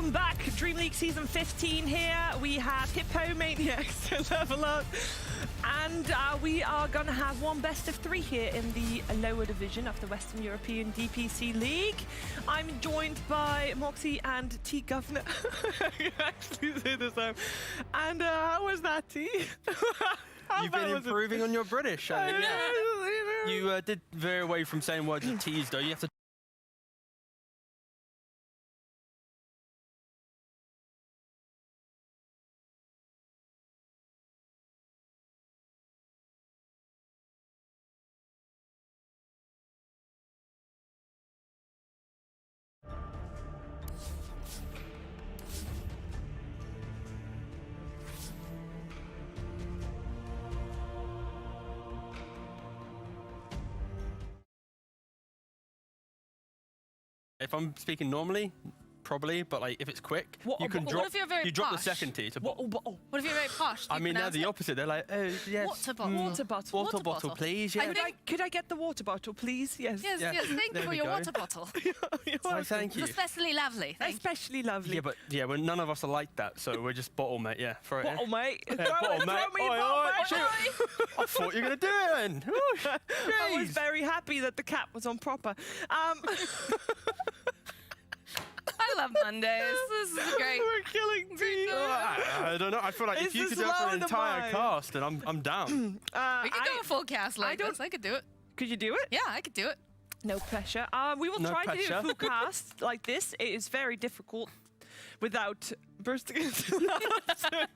Welcome back, DreamLeague Season 15 here. We have Hippomaniacs to level up. And we are going to have one best of 3 here in the lower division of the Western European DPC League. I'm joined by Moxie and T Governor. You actually say the same. And how was that, T? You've been improving on your British. You did veer away from saying words with T's, though. You have to. If I'm speaking normally, probably, but like if it's quick, you can drop. What if you're very drop the posh? second T to What if you're very posh? I mean, they're the opposite. They're like, oh yes. Water bottle. Water bottle. Please. Yeah. Could I get the water bottle, please? Yes. Yes, Yeah. yes. Thank you There for we your go. water bottle. Oh, thank you. It's especially lovely. Thank you. Especially lovely. Yeah, but none of us are like that, so we're just bottle mate. Yeah, throw it. Bottle, in. mate. Yeah, Throw bottle, it, mate. throw me a Oi, bottle, oi, mate. shoot. I thought you were gonna do it then. Whoosh. I was Jeez. very happy that the cap was on proper. I love Mondays. This is great. We're killing T. I don't know. I feel like Is if you this could do it for lower an than entire mine? cast, then I'm down. We could go a full cast like don't- this. I could do it. Could you do it? Yeah, I could do it. No pressure. We will No try to do pressure. a full cast like this. It is very difficult without bursting into laughter.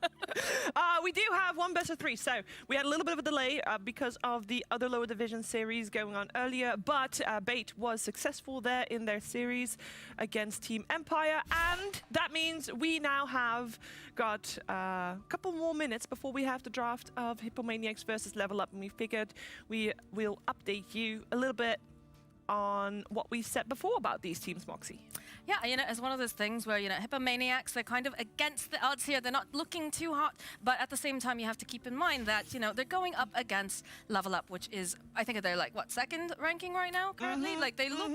We do have one best of 3, so we had a little bit of a delay because of the other lower division series going on earlier, but Bait was successful there in their series against Team Empire, and that means we now have got a couple more minutes before we have the draft of Hippomaniacs versus Level Up, and we figured we will update you a little bit on what we said before about these teams, Moxie. Yeah, you know, it's one of those things where, you know, Hippomaniacs, they're kind of against the odds here. They're not looking too hot, but at the same time, you have to keep in mind that, you know, they're going up against Level Up, which is, I think they're like, what, 2nd ranking right now currently? Like, they look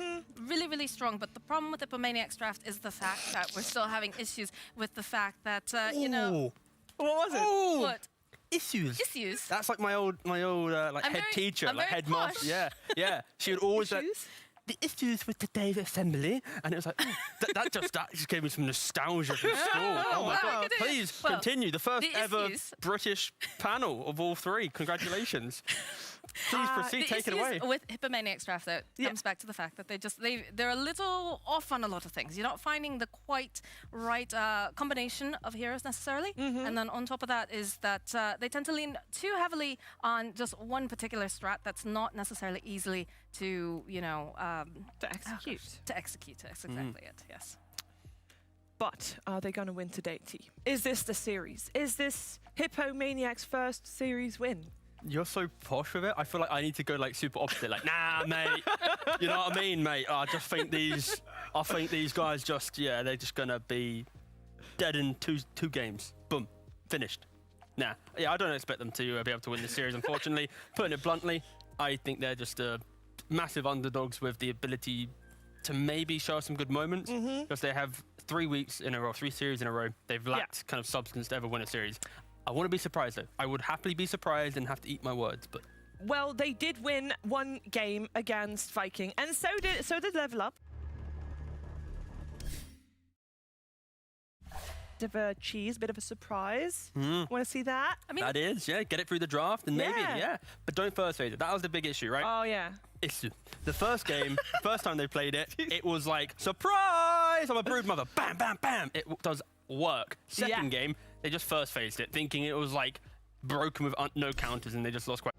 really, really strong. But the problem with Hippomaniacs draft is the fact that we're still having issues with the fact that, you know... What was it? Ooh. What? Issues. Issues? That's like my old like I'm head very- teacher, I'm like very headmaster. posh. Yeah, yeah. She would always like Issues? the issues with today's assembly, and it was like that just gave me some nostalgia from school. Oh my wow. god! Please Well, continue. The first the ever issues- British panel of all 3. Congratulations. Please proceed. The Take it issues away. with Hippomaniacs draft, though, comes back to the fact that they're a little off on a lot of things. You're not finding the quite right combination of heroes necessarily. And then on top of that is that they tend to lean too heavily on just one particular strat that's not necessarily easily to, you know, To execute. to execute. That's exactly it. Yes. But are they going to win today, T? Is this the series? Is this Hippomaniacs' first series win? You're so posh with it. I feel like I need to go like super opposite. Like, nah, mate. You know what I mean, mate? I just think these. I think these guys just, yeah, they're just gonna be dead in two games. Boom, finished. Nah, yeah, I don't expect them to be able to win this series. Unfortunately, putting it bluntly, I think they're just massive underdogs with the ability to maybe show us some good moments because they have 3 weeks in a row, 3 series in a row. They've lacked kind of substance to ever win a series. I want to be surprised, though. I would happily be surprised and have to eat my words, but... Well, they did win 1 game against Viking, and so did Level Up. Bit of a cheese, bit of a surprise. Want to see that? I mean, That is, yeah. Get it through the draft and maybe, Yeah. yeah. But don't first phase it. That was the big issue, right? Oh, yeah. It's the first game, first time they played it, it was like, surprise! I'm a brood mother. Bam, bam, bam. It does work. Second game, they just first phased it, thinking it was like broken with no counters, and they just lost quite.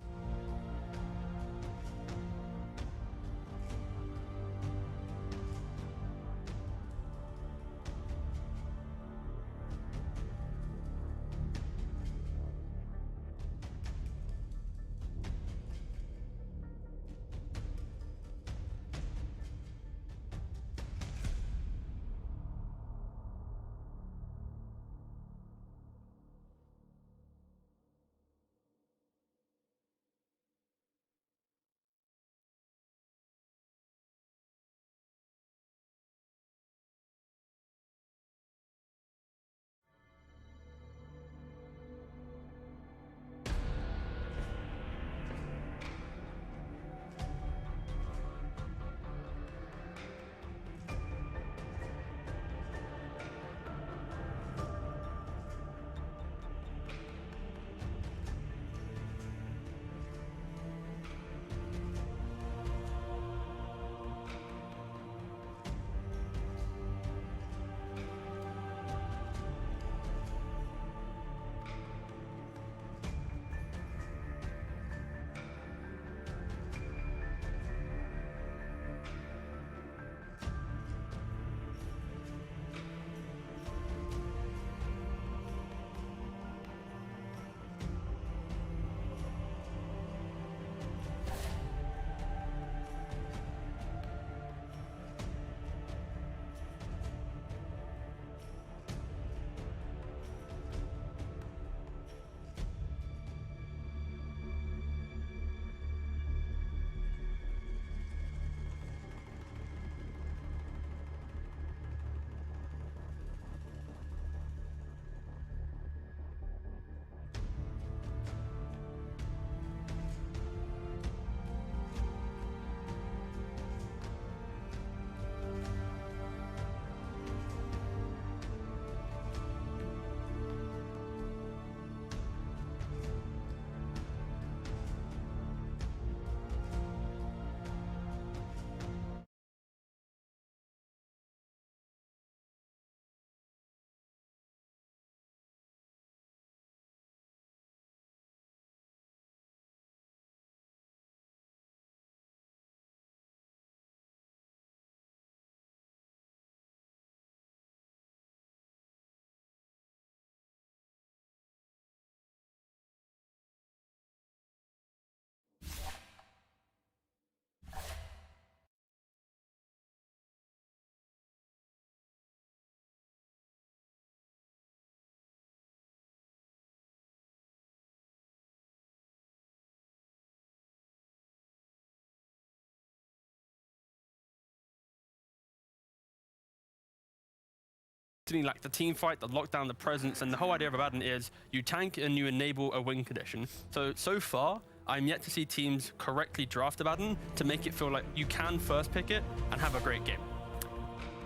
like the team fight, the lockdown, the presence, and the whole idea of Abaddon is you tank and you enable a win condition. So far, I'm yet to see teams correctly draft Abaddon to make it feel like you can first pick it and have a great game.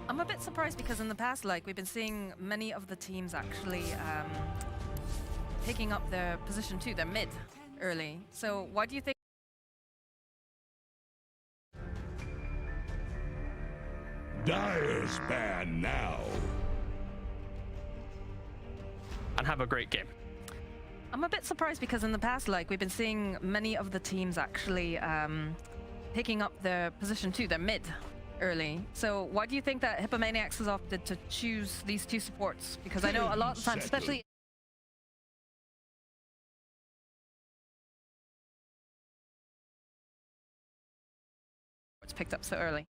I'm a bit surprised because in the past, like, we've been seeing many of the teams actually picking up their position too, their mid early. So why do you think? Dire's ban now. And have a great game. I'm a bit surprised because in the past, like, we've been seeing many of the teams actually picking up their position too, their mid early. So why do you think that Hippomaniacs has opted to choose these two supports? Because I know a lot of times, especially it's picked up so early.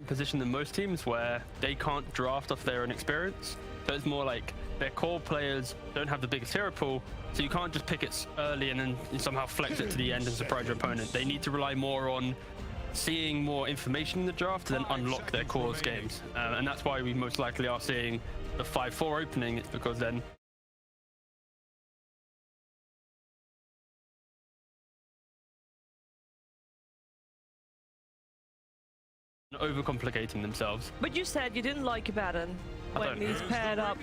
Position than most teams where they can't draft off their own experience. So it's more like their core players don't have the biggest hero pool, so you can't just pick it early and then somehow flex it to the end and surprise your opponent. They need to rely more on seeing more information in the draft to then unlock their cores games. And that's why we most likely are seeing the 5-4 opening. It's because then overcomplicating themselves. But you said you didn't like Abaddon I when don't. he's paired up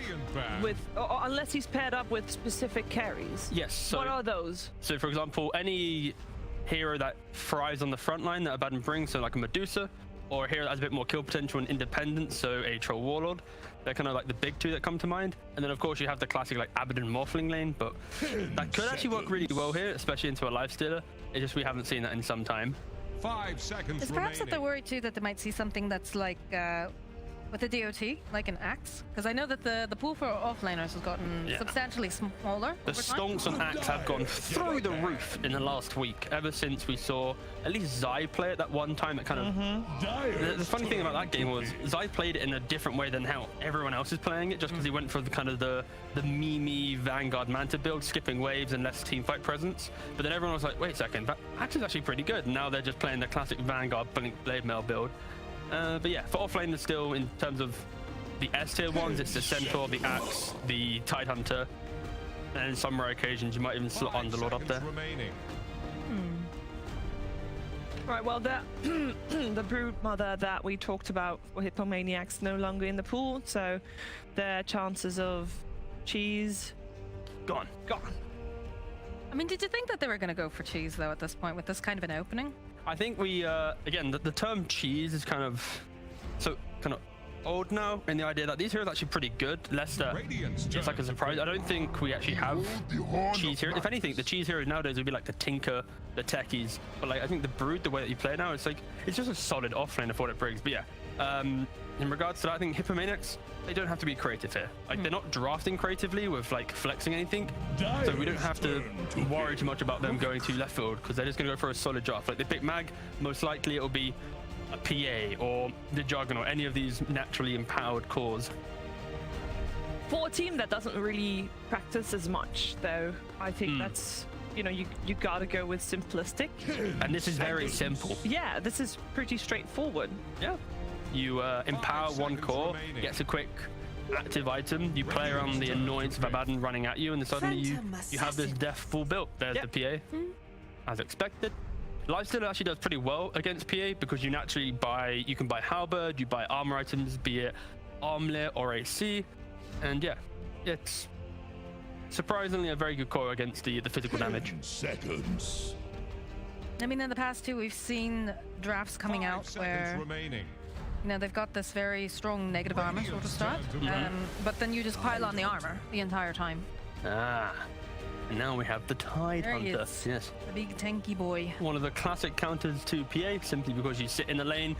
with, or unless he's paired up with specific carries. Yes. So, What are those? So for example, any hero that thrives on the front line that Abaddon brings, so like a Medusa, or a hero that has a bit more kill potential and independence, so a Troll Warlord, they're kind of like the big two that come to mind. And then of course you have the classic like Abaddon Morphling lane, but that could actually work really well here, especially into a lifestealer. It's just we haven't seen that in some time. 5 seconds It's perhaps that remaining. they're worried too that they might see something that's like with the DOT, like an axe, because I know that the pool for offlaners has gotten Yeah. substantially smaller. The over time. stonks on Axe have gone through the roof in the last week, ever since we saw at least Zai play it that one time. It kind of the funny thing about that game was Zai played it in a different way than how everyone else is playing it, just because he went for the kind of the meme Vanguard Manta build, skipping waves and less teamfight presence. But then everyone was like, wait a second, that Axe is actually pretty good. And now they're just playing the classic Vanguard Blade Mail build. But yeah, for offlane, still in terms of the S tier ones, it's the Centaur, the Axe, the Tidehunter, and in some rare occasions you might even slot Underlord up there. Right, well, the brood mother that we talked about for Hippomaniacs no longer in the pool, so their chances of cheese Gone. gone. I mean, did you think that they were going to go for cheese though at this point with this kind of an opening? I think we, again, the term cheese is kind of old now, in the idea that these heroes are actually pretty good. Leicester, it's like a surprise. I don't think we actually have cheese heroes. If anything, the cheese heroes nowadays would be like the Tinker, the Techies. But like, I think the Brood, the way that you play now, it's like, it's just a solid offlaner for what it brings. But yeah, in regards to that, I think Hippomaniacs, they don't have to be creative here. Like, they're not drafting creatively with like flexing anything. So we don't have to worry too much about them going to left field, because they're just going to go for a solid draft. Like, they pick Mag, most likely it'll be a PA or the Juggernaut, any of these naturally empowered cores. For a team that doesn't really practice as much, though, I think that's, you know, you gotta go with simplistic. And this is very simple. Yeah, this is pretty straightforward. Yeah. You empower one core, gets a quick active item, you play around the annoyance of Abaddon running at you, and then suddenly you have this death full built. There's the PA, as expected. Lifestealer actually does pretty well against PA because you naturally you can buy Halberd, you buy armor items, be it Armlet or AC, and yeah, it's surprisingly a very good core against the physical damage. 10 seconds. I mean, in the past too, we've seen drafts coming out where you know they've got this very strong negative armor sort of start, but then you just pile on the armor the entire time. And now we have the Tide There he Hunter. is. Yes. The big tanky boy. One of the classic counters to PA, simply because you sit in the lane,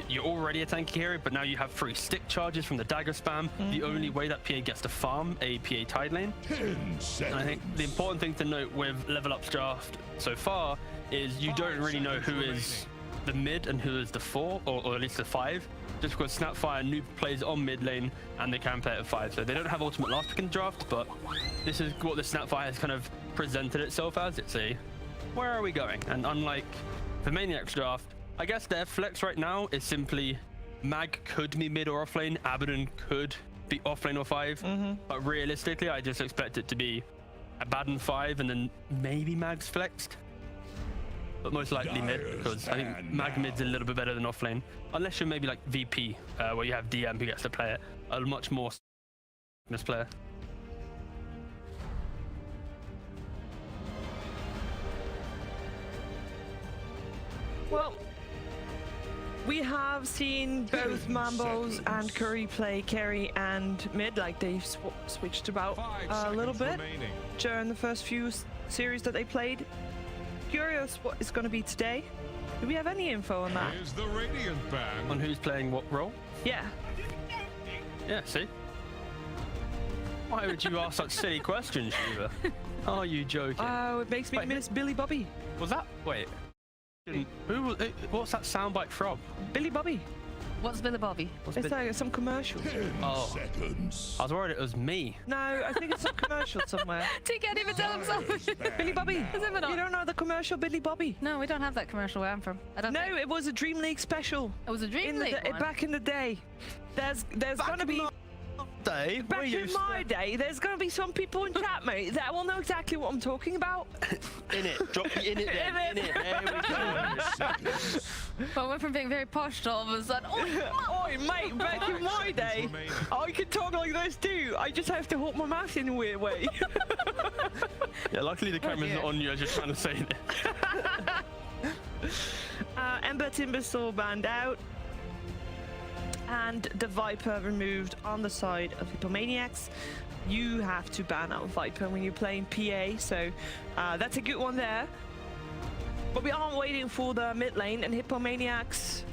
you're already a tanky hero, but now you have free stick charges from the dagger spam. The only way that PA gets to farm a PA Tide lane. 10 seconds. And I think the important thing to note with Level Up's draft so far is you don't really know who is the mid and who is the 4, or at least the 5. Just because Snapfire noob plays on mid lane and they can play at 5, so they don't have ultimate last pick in the draft, but this is what the Snapfire has kind of presented itself as. It's a, where are we going? And unlike the Maniacs draft, I guess their flex right now is simply Mag could be mid or offlane. Abaddon could be offlane or 5. But realistically, I just expect it to be Abaddon 5 and then maybe Mag's flexed. But most likely mid, because I think Mag mid's a little bit better than offlane. Unless you're maybe like VP, where you have DM who gets to play it. A much more this player. Well, we have seen both Mambos and Curry play carry and mid, like they've switched about a little bit during the first few series that they played. Curious what it's going to be today. Do we have any info on that? Is the Radiant Band. On who's playing what role? Yeah. Yeah, see? Why would you ask such silly questions, Shiva? Are you joking? Oh, it makes me miss Billy Bobby. Was that? Wait. Who? What's that soundbite from? Billy Bobby. What's Billy Bobby? It's like some commercial. 10 Oh. seconds. I was worried it was me. No, I think it's a commercial somewhere. He can't even tell himself. Billy Bobby. Is it not? You don't know the commercial Billy Bobby? No, we don't have that commercial where I'm from. I don't No, think. it was a DreamLeague special. It was a In the DreamLeague one. back in the day. There's gonna be Day? back in my day. There's gonna be some people in chat, mate, that will know exactly what I'm talking about. In it. Drop me in it then. In it. There we go. 5 seconds. But went from being very posh to all of a sudden, oh, Oi, mate, back in my day, remaining. I could talk like this too. I just have to hold my mouth in a weird way. Yeah, luckily the camera's not on you as you're trying to say it. Ember Timbersaw banned out. And the Viper removed on the side of Hippomaniacs. You have to ban out Viper when you're playing PA, so that's a good one there. But we are waiting for the mid lane, and Hippomaniacs,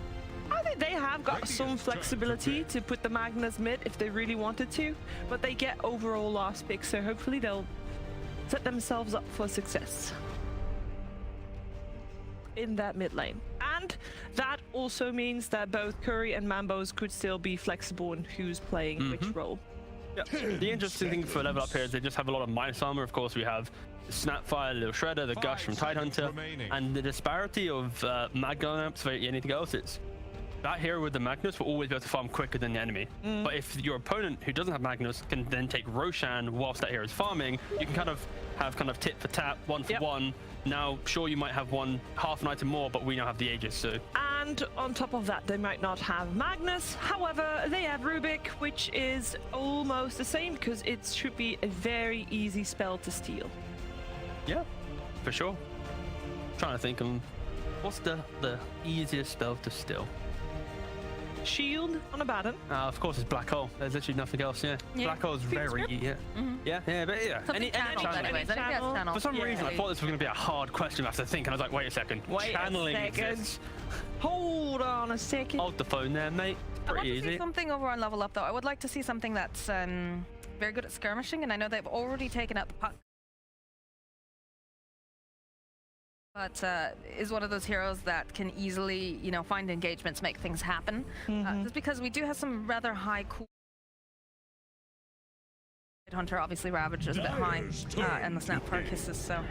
I think they have got some flexibility to put the Magnus mid if they really wanted to, but they get overall last pick, so hopefully they'll set themselves up for success in that mid lane. And that also means that both Curry and Mambos could still be flexible in who's playing which role. Yeah. The interesting thing for level up here is they just have a lot of minus armor. Of course, we have the Snapfire, Little Shredder, the Gush from 5 Tidehunter, seconds remaining. and the disparity of Mag gun amps for anything else. It's that hero with the Magnus will always be able to farm quicker than the enemy. But if your opponent who doesn't have Magnus can then take Roshan whilst that hero is farming, you can kind of have tit for tat, one for one. Now, sure, you might have half an item more, but we now have the Aegis, so. And on top of that, they might not have Magnus. However, they have Rubik, which is almost the same because it should be a very easy spell to steal. Yeah, for sure. Trying to think of what's the easiest spell to steal. Shield on Abaddon. Of course, it's Black Hole. There's literally nothing else. Yeah, Yeah. Black Hole is very yeah. Yeah, but yeah. something channeled channel. anyways. I think that's channel. For some reason, I thought this was going to be a hard question. I have to think, and I was like, wait a second. Wait a Channeling second. exists. Hold on a second. Hold the phone there, mate. I want Pretty to see easy. something over on level up though. I would like to see something that's very good at skirmishing, and I know they've already taken out the puck. But is one of those heroes that can easily, you know, find engagements, make things happen. Just because we do have some rather high cool. Hunter obviously Ravage is a bit high, and the Snap Fire kisses. So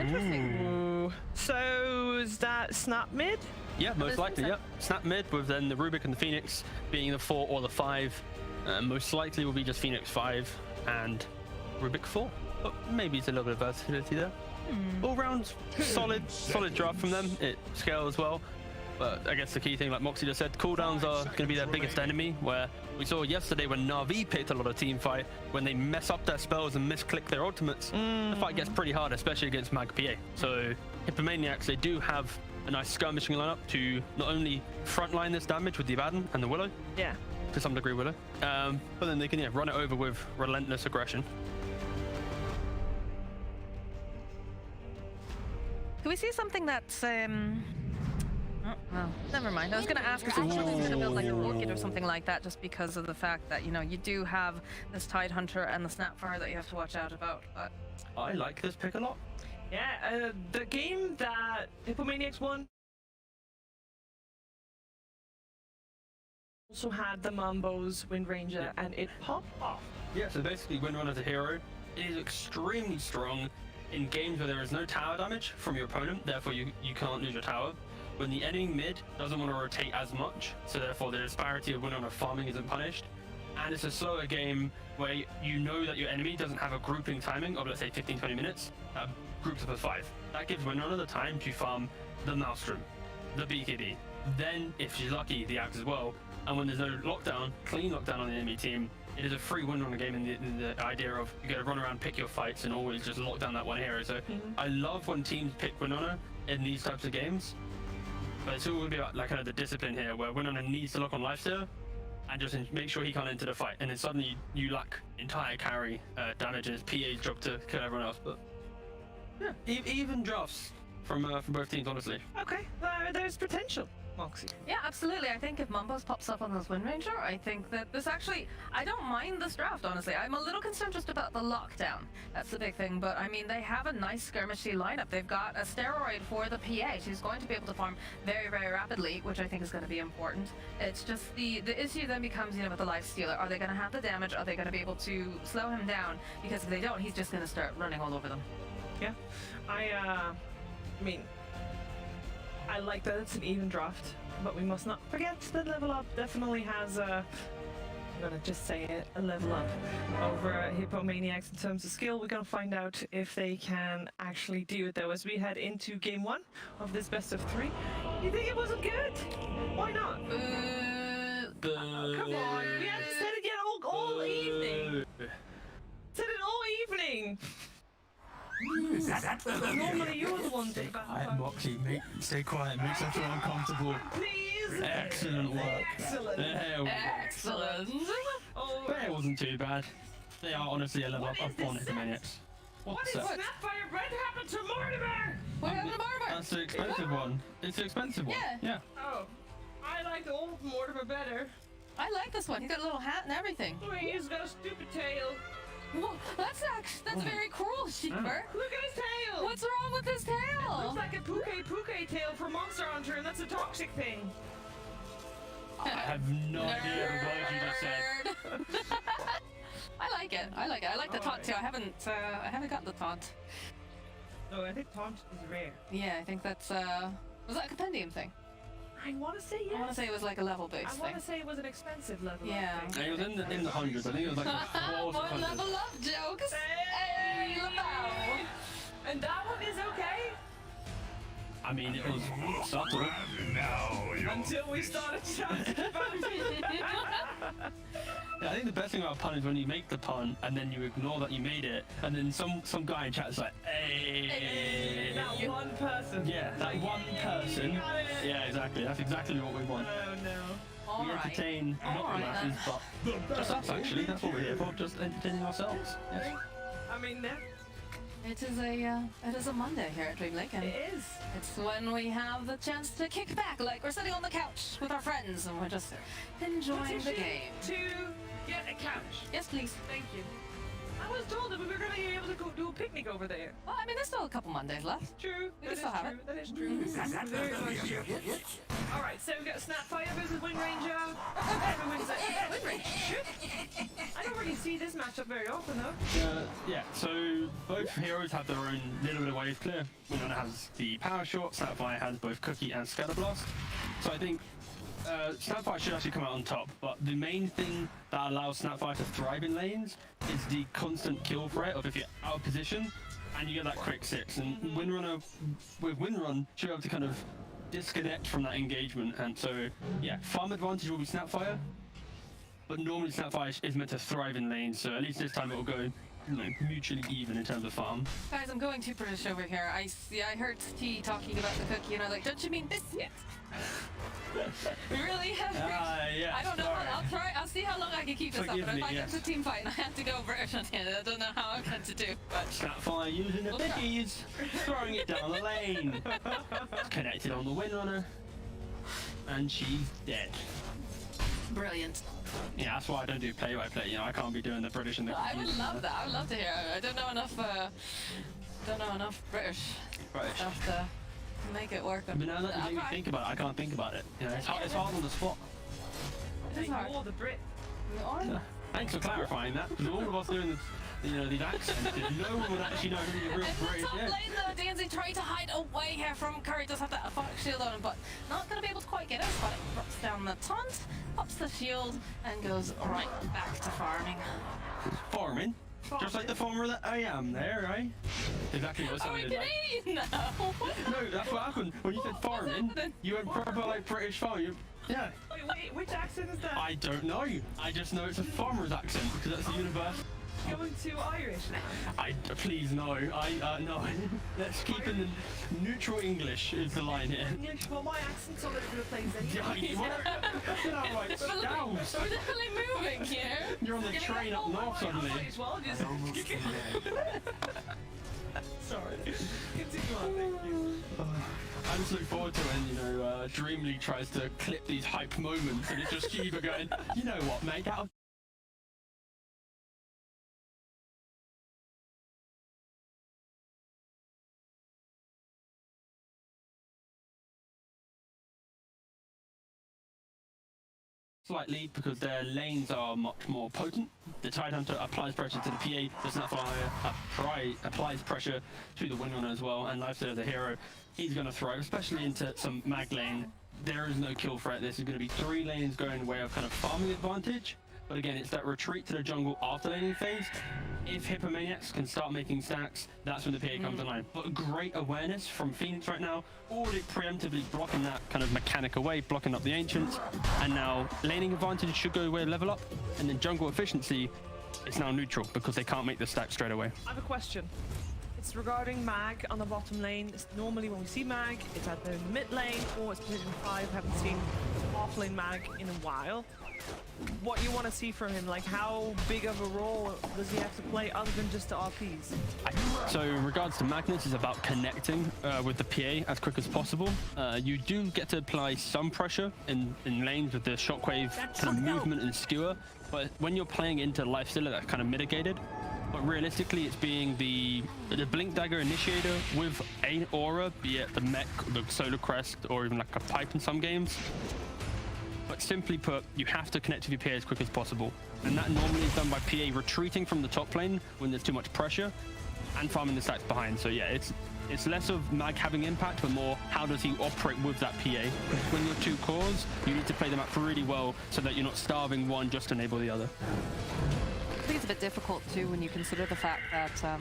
interesting. Ooh. So is that Snap mid? Yeah, most likely. Yep. Snap mid with then the Rubik and the Phoenix being the 4 or the 5. Most likely will be just Phoenix 5 and Rubik 4. But maybe it's a little bit of versatility there. All round solid draft from them. It scales well. But I guess the key thing, like Moxie just said, cooldowns are going to be their biggest enemy, where we saw yesterday when Na'Vi picked a lot of team fight, when they mess up their spells and misclick their ultimates, the fight gets pretty hard, especially against Mag PA. So Hippomaniacs, they do have a nice skirmishing lineup to not only frontline this damage with the Abaddon and the Willow, Yeah. to some degree Willow, but then they can run it over with relentless aggression. Can we see something that's oh, well, never mind. I was going to ask if someone's going to build like a rocket or something like that, just because of the fact that, you know, you do have this Tidehunter and the Snapfire that you have to watch out about. But I like this pick a lot. Yeah, the game that Hippomaniacs won also had the Mambos Wind Ranger, and it popped off. Yeah, so basically Windrun as a hero is extremely strong in games where there is no tower damage from your opponent, therefore you can't lose your tower. when the enemy mid doesn't want to rotate as much, so therefore the disparity of winning on farming isn't punished. And it's a slower game where you know that your enemy doesn't have a grouping timing of, let's say, 15-20 minutes, groups up of 5. That gives Winrunner the time to farm the Maelstrom, the BKB, then, if she's lucky, the Axe as well. And when there's no lockdown, clean lockdown on the enemy team, it is a free Winrunner game in the idea of you gotta run around, pick your fights, and always just lock down that one hero. So I love when teams pick Winrunner in these types of games, but it's all gonna be about like kind of the discipline here, where Winrunner needs to lock on lifesteal and just make sure he can't enter the fight, and then suddenly you lack entire carry damage and it's PA's job to kill everyone else. But yeah, even drafts from both teams, honestly. Okay, there's potential, Moxie. Yeah, absolutely. I think if Mumbos pops up on this Wind Ranger, I think that this actually, I don't mind this draft, honestly. I'm a little concerned just about the lockdown. That's the big thing, but I mean, they have a nice skirmishy lineup. They've got a steroid for the PA. She's going to be able to farm very, very rapidly, which I think is going to be important. It's just the issue then becomes, you know, with the life stealer. Are they going to have the damage? Are they going to be able to slow him down? Because if they don't, he's just going to start running all over them. Yeah, I mean, I like that it's an even draft, but we must not forget that level up definitely has I'm gonna just say it, a level up over Hippomaniacs in terms of skill. We're gonna find out if they can actually do it though as we head into game 1 of this best of 3. You think it wasn't good? Why not? Come on, we haven't said it yet all evening. Said it all evening. Normally you're the one doing Quiet, Moxie, stay quiet, makes us feel uncomfortable. Please. Excellent work. Excellent. There we go. Excellent. Oh, But it wasn't too bad. They are honestly a level up What is on this Hippomaniacs. what What's is that? Snapfire Red happened to Mortimer? What happened to Barber? That's the expensive one. It's the expensive one. Yeah. Oh, I like the old Mortimer better. I like this one. He's got a little hat and everything. Oh, he's got a stupid tail. Whoa, that's very cruel, Sheeper. Look at his tail. What's wrong with his tail? Looks like a Puke tail from Monster Hunter, and that's a toxic thing. I have no idea what you just said. Nerd. I like it. I like it. I like the taunt too. I haven't got the taunt. No, I think taunt is rare. Yeah, I think that's was that a compendium thing? I want to say yes. I want to say it was like a level based I thing. want to say it was an expensive level. Yeah. Up thing. It was in the hundreds. I think it was like More 400. level up jokes. Hey, Lamau. And that one is okay I mean, it was subtle. until we started chatting about it. Yeah, I think the best thing about a pun is when you make the pun and then you ignore that you made it, and then some guy in chat is like, hey. That one person. Yeah, that one person. Got it. Yeah, exactly. That's exactly what we want. Oh no. All We right. entertain not the Alright, masses, but just us actually. That's what we're here for, just entertaining ourselves. Yes. I mean, It is a Monday here at DreamLeague, and it is. it's when we have the chance to kick back, like we're sitting on the couch with our friends and we're just enjoying the game. To get a couch. Yes, please. Thank you. I was told that we were going to be able to go do a picnic over there. Well, I mean, there's still a couple Mondays left. True. We That can is still have true. That is true. Very much true. All right, so we got Snapfire versus Wind Ranger. Everyone's like, yeah, Wind Ranger. Shit. I don't really see this matchup very often, though. Yeah, so both heroes have their own little bit of ways clear. Winona has the power shot, Snapfire has both Cookie and Scatterblast. So I think Snapfire should actually come out on top, but the main thing that allows Snapfire to thrive in lanes is the constant kill threat of if you're out of position and you get that quick 6. And Windrunner, with Windrun, should be able to kind of disconnect from that engagement. And so, yeah, farm advantage will be Snapfire, but normally Snapfire is meant to thrive in lanes, so at least this time it will go mutually even in terms of farm. Guys, I'm going too British over here. I heard T talking about the cookie, and I'm like, don't you mean biscuit? We really have. Yeah, I don't know. sorry. I'll try. I'll see how long I can keep this Forgive up. But me, if I yes. get to team fight and I have to go British on the end, I don't know how I'm going to do. But Snapfire using the We'll try. pickies, throwing it down the lane. It's connected on the Windrunner, and she's dead. brilliant. Yeah, that's why I don't do play-by-play. You know, I can't be doing the British and the. I would love that. I would love to hear. I don't know enough British British. stuff to make it work. But now that you I'll make me try. think about it, I can't think about it. You know, it's hard on the spot. I think hard. you're the Brit. Or- Yeah. Thanks for clarifying that. Because all of us doing this, these accents, no one would actually know who the real British Top is. lane though, DNZ trying to hide away here from Curry. Does have that Fox shield on him, but not going to be able to quite get it. But it drops down the taunt, pops the shield, and goes right back to farming. Farming? Just like the farmer that I am there, right? Exactly what it Are we sounded like. Canadian now? No, that's what happened. When you said farming, you went proper like British farm. Yeah. Wait, which accent is that? I don't know. I just know it's a farmer's accent because that's the universe. Going to Irish now. Please no. No. Let's keep in the neutral English is the line here. English, well, my accent's all over the place anyway. Right, Scouse. We're definitely moving here. You're on the Getting train a up whole north lot. suddenly. Might as well just... Sorry. Continue on, thank you. I just look forward to when, DreamLeague tries to clip these hype moments and it's just Kiva going, you know what, mate, that'll slightly because their lanes are much more potent. The Tidehunter applies pressure to the PA, the Snapfire applies pressure to the Windrunner as well, and Lifesteal as a hero, he's going to throw, especially into some mag lane. There is no kill threat. This is going to be 3 lanes going way of kind of farming advantage. But again, it's that retreat to the jungle after laning phase. If Hippomaniacs can start making stacks, that's when the PA comes online. But great awareness from Phoenix right now. Already preemptively blocking that kind of mechanic away, blocking up the Ancients. And now laning advantage should go away, level up. And then jungle efficiency is now neutral because they can't make the stack straight away. I have a question. It's regarding mag on the bottom lane. It's normally when we see mag, it's either in the mid lane or it's position 5. Haven't seen off lane mag in a while. What you want to see from him, like how big of a role does he have to play other than just the RPs? So in regards to Magnus, it's about connecting with the PA as quick as possible. You do get to apply some pressure in lanes with the shockwave kind of movement and skewer, but when you're playing into Lifestealer, that's kind of mitigated. But realistically, it's being the Blink Dagger Initiator with a aura, be it the mech, the Solar Crest, or even like a pipe in some games. But simply put, you have to connect with your PA as quick as possible. And that normally is done by PA retreating from the top lane when there's too much pressure and farming the stacks behind. So yeah, it's less of mag having impact, but more how does he operate with that PA. When you're 2 cores, you need to play them up really well so that you're not starving one just to enable the other. I think it's a bit difficult too when you consider the fact that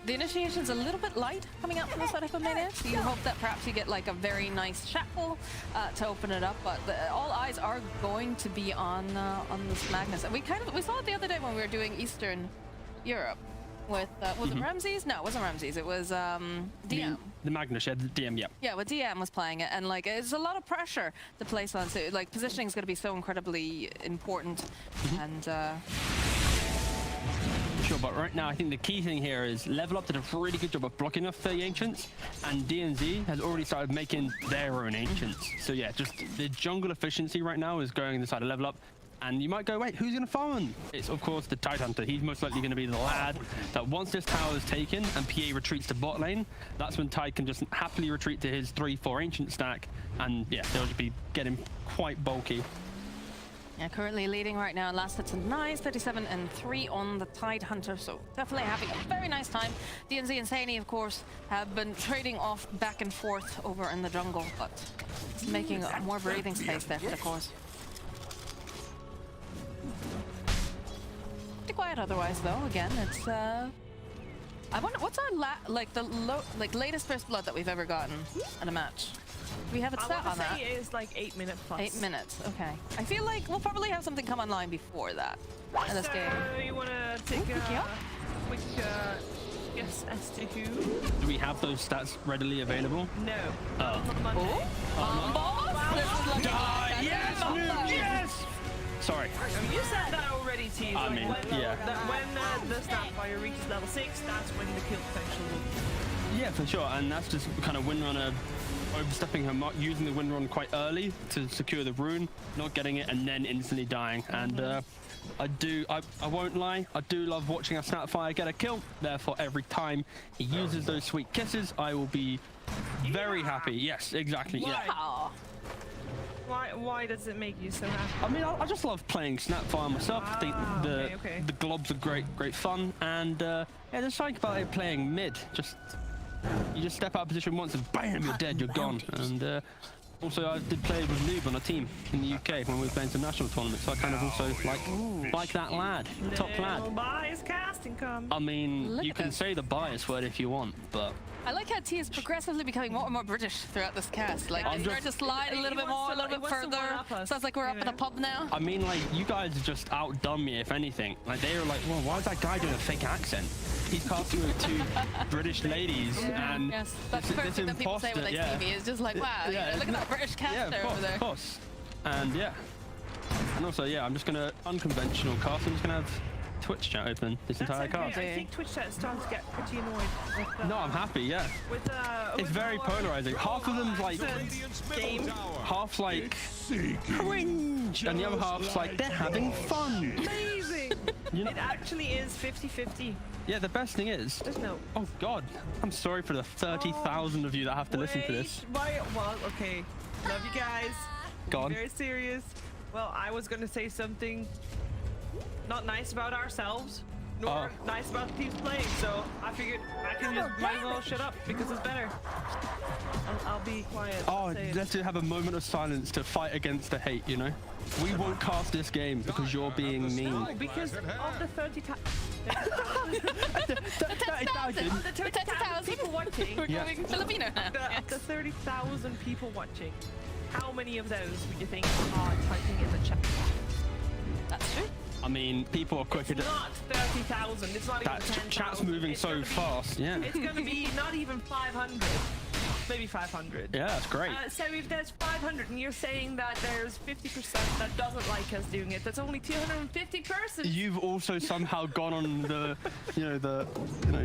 the initiation's a little bit light coming out from the side of Hippomaniacs. You hope that perhaps you get like a very nice shackle to open it up, but all eyes are going to be on this Magnus. And we saw it the other day when we were doing Eastern Europe with was it Ramses? No, it wasn't Ramses. It was DM. The Magnus, yeah, the DM, yeah. Yeah, with DM was playing it, and like it's a lot of pressure to place on. So like positioning is going to be so incredibly important, and. Sure, but right now I think the key thing here is Level Up did a really good job of blocking off the Ancients, and DNZ has already started making their own Ancients. So yeah, just the jungle efficiency right now is going inside of Level Up. And you might go, wait, who's going to farm? It's, of course, the Tidehunter. He's most likely going to be the lad that once this tower is taken and PA retreats to bot lane, that's when Tide can just happily retreat to his 3-4 Ancient stack. And yeah, they'll just be getting quite bulky. Yeah, currently leading right now. Last hits and 9, 37 and 3 on the Tidehunter. So definitely having a very nice time. DNZ and Saini, of course, have been trading off back and forth over in the jungle, but it's making more breathing space there for the cores. Pretty quiet otherwise, though. Again, it's I wonder what's our latest first blood that we've ever gotten in a match. We have it set on that. I want to say it is like 8 minutes plus. 8 minutes, okay. I feel like we'll probably have something come online before that in this game. You want to take a quick guess as to who? Do we have those stats readily available? No. Oh. Not Monday. Boss? This is looking like Yes! Yes! Sorry. You said that already, T. I mean, yeah. When the Snapfire reaches level 6, that's when the kill potential will. Yeah, for sure. And that's just kind of Windrunner overstepping her mark, using the Windrun quite early to secure the rune, not getting it, and then instantly dying. And I won't lie, I do love watching a Snapfire get a kill. Therefore, every time he uses those sweet kisses, I will be very happy. Yes, exactly. Yeah. Why does it make you so happy? I mean, I just love playing Snapfire myself. I think Okay. the globs are great fun, and yeah, there's something about it playing mid. You just step out of position once and bam, you're dead, you're gone. And also, I did play with Noob on a team in the UK when we were playing some national tournaments, so I kind of also like that lad, top lad. Bias casting come. I mean, Look you at can this. say the bias word if you want, but I like how T is progressively becoming more and more British throughout this cast. Like, I'm they start to slide a little bit more, a little bit further. Sounds like we're up in a pub now. I mean, like, you guys just outdone me, if anything. Like, they were like, well, why is that guy doing a fake accent? He's casting with 2 British ladies, and Yes, that's the first thing that people say when they see me. Is just like, wow, you know, look at that British caster over there. Of course. And yeah. And also, yeah, I'm just going to, unconventional cast, I'm just going to have Twitch chat open this That's entire okay. cast. I think Twitch chat is starting to get pretty annoyed with No, I'm happy, yeah. It's It's very polarizing. Half of them's like, game. half's like, cringe, and the other half's like, they're having fun. Amazing. You know? It actually is 50-50. Yeah, the best thing is, There's no. oh God, I'm sorry for the 30,000 of you that have to listen to this. Well, okay. Love you guys. Go on. Very serious. Well, I was gonna say something not nice about ourselves, nor nice about the teams playing. So I figured I can just might as well shut up because it's better. I'll be quiet. Oh, Say it. let's just have a moment of silence to fight against the hate, you know? We won't cast this game because you're being mean. No, because of the 30,000 people watching, We're Yeah. going Filipino now. of the 30,000 people watching, how many of those would you think are typing in the chat? That's true. I mean, people are quicker It's to... not 30,000. It's not even That 10,000. chat's moving It's so gonna be- fast, yeah. It's going to be not even 500. Maybe 500. Yeah, that's great. So if there's 500 and you're saying that there's 50% that doesn't like us doing it, that's only 250 persons. You've also somehow gone on the,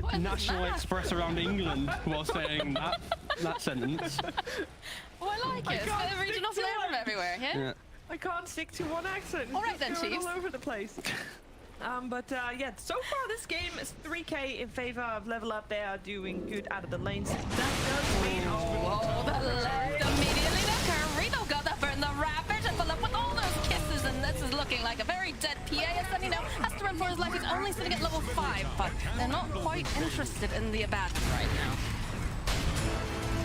What is National that? Express around England while saying that sentence. Oh, I like it. It's got a regional stick to flavour it. everywhere, yeah? Yeah. I can't stick to one accent. It's All right just then, going Chiefs. all over the place. Yeah, so far this game is 3k in favor of Level Up. They are doing good out of the lanes. That does mean Oh, the left immediately. The Carino got that burn. The Ravage and fill up with all those kisses, and this is looking like a very dead PA. As then, has to run for his life. He's only sitting at level 5, but they're not quite interested in the Abaddon right now.